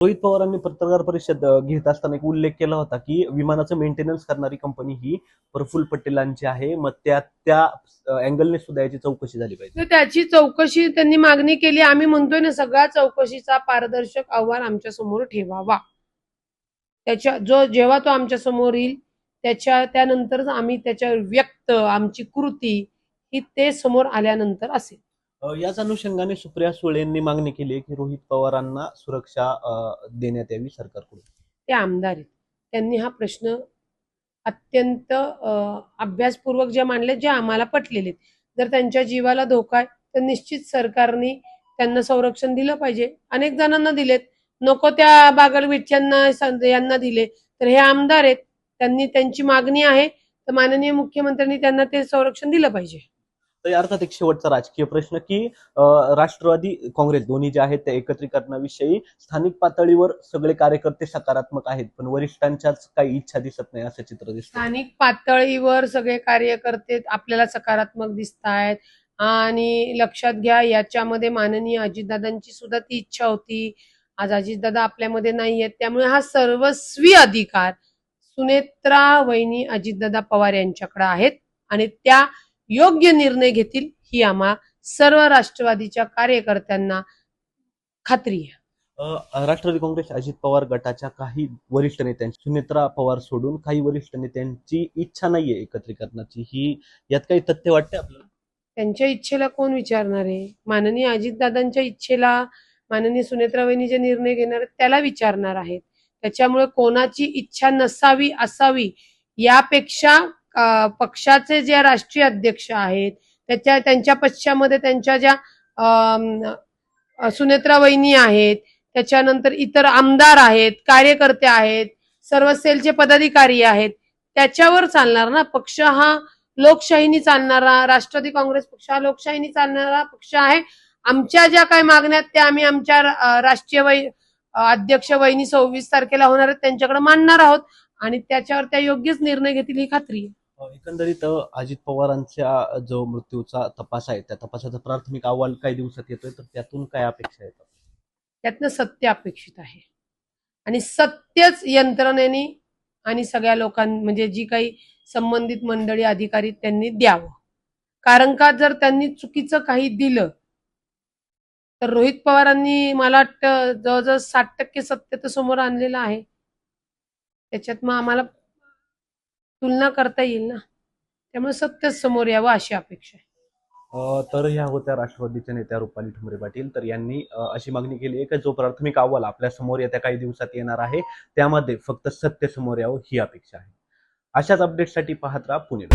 रोहित पवारांनी पत्रकार परिषद घेत असताना एक उल्लेख केला होता की विमानाचं मेंटेनन्स करणारी कंपनी ही प्रफुल्ल पटेलांची आहे, मग त्या अँगलने सुद्धा याची चौकशी झाली पाहिजे. तर त्याची चौकशी त्यांनी मागणी केली. आम्ही म्हणतोय ना, सगळ्या चौकशीचा पारदर्शक अहवाल आमच्या समोर ठेवावा. जेव्हा तो आमच्या समोर येईल त्यानंतर आम्ही त्याच्यावर व्यक्त आमची कृती ही ते समोर आल्यानंतर असेल. याच अनुषंगाने सुप्रिया सुळेंनी मागणी केली आहे की रोहित पवारांना सुरक्षा देण्यात यावी सरकारकडून. ते आमदार आहेत, त्यांनी हा प्रश्न अत्यंत अभ्यासपूर्वक जे मांडले, जे आम्हाला पटलेले. जर त्यांच्या जीवाला धोका आहे तर निश्चित सरकारने त्यांना संरक्षण दिलं पाहिजे. अनेक जणांना दिलेत, नको त्या बागलविट्यांना यांना दिले. तर हे आमदार आहेत, त्यांनी त्यांची मागणी आहे, तर माननीय मुख्यमंत्र्यांनी त्यांना ते संरक्षण दिलं पाहिजे. तर अर्थात एक शेवटचा राजकीय प्रश्न की राष्ट्रवादी काँग्रेस दोन्ही जे आहेत त्या एकत्रीकरणाविषयी स्थानिक पातळीवर सगळे कार्यकर्ते सकारात्मक आहेत, पण वरिष्ठांच्याच काही इच्छा दिसत नाही असं चित्र दिसतं. स्थानिक पातळीवर सगळे कार्यकर्ते आपल्याला सकारात्मक दिसत आहेत. आणि लक्षात घ्या, याच्यामध्ये माननीय अजितदादांची सुद्धा ती इच्छा होती. आज अजितदादा आपल्यामध्ये नाही आहेत, त्यामुळे हा सर्वस्वी अधिकार सुनेत्रा वहिनी अजितदादा पवार यांच्याकडे आहेत आणि त्या योग्य निर्णय घेतील ही आम्हा सर्व राष्ट्रवादीच्या कार्यकर्त्यांना खात्री आहे. राष्ट्रवादी काँग्रेस अजित पवार गटाच्या काही वरिष्ठ नेत्यांची, सुनेत्रा पवार सोडून काही वरिष्ठ नेत्यांची इच्छा नाहीये एकत्रीकरणाची, ही यात काही तथ्य वाटते आपल्याला? त्यांच्या इच्छेला कोण विचारणार आहे? माननीय अजितदादांच्या इच्छेला माननीय सुनेत्रा वहिनी जे निर्णय घेणार आहेत त्याला विचारणार आहेत. त्याच्यामुळे कोणाची इच्छा नसावी असावी यापेक्षा पक्षाचे जे राष्ट्रीय अध्यक्ष आहेत त्यांच्या पक्षामध्ये त्यांच्या ज्या सुनेत्रा वहिनी आहेत, त्याच्यानंतर इतर आमदार आहेत, कार्यकर्ते आहेत, सर्व सेलचे पदाधिकारी आहेत, त्याच्यावर चालणार ना. पक्ष हा लोकशाहीनी चालणारा, राष्ट्रवादी काँग्रेस पक्ष हा लोकशाहीनी चालणारा पक्ष आहे. आमच्या ज्या काही मागण्यात त्या आम्ही आमच्या राष्ट्रीय अध्यक्ष वहिनी 26 तारखेला होणार आहेत त्यांच्याकडे मांडणार आहोत आणि त्याच्यावर त्या योग्यच निर्णय घेतील ही खात्री आहे. एकंदरीत अजित पवारांच्या जो मृत्यूचा तपास आहे त्या तपासाचा प्राथमिक अहवाल काही दिवसात येतोय, तर त्यातून काय अपेक्षा येतात? त्यातनं सत्य अपेक्षित आहे आणि सत्यच यंत्रणेने आणि सगळ्या लोकांनी म्हणजे जी काही संबंधित मंडळी अधिकारी त्यांनी द्यावं. कारण का जर त्यांनी चुकीचं काही दिलं तर रोहित पवारांनी मला वाटतं जवळजवळ 60% सत्य तर समोर आणलेलं आहे. त्याच्यात मग आम्हाला तुलना करता येईल ना, त्यामुळे सत्यच समोर यावं अशी अपेक्षा आहे. तर ह्या होत्या राष्ट्रवादीच्या नेत्या रुपाली ठुमरे पाटील. तर यांनी अशी मागणी केली आहे की जो प्राथमिक अहवाल आपल्या समोर येत्या काही दिवसात येणार आहे त्यामध्ये फक्त सत्य समोर यावं ही अपेक्षा आहे. अशाच अपडेटसाठी पाहत राहा पुणे.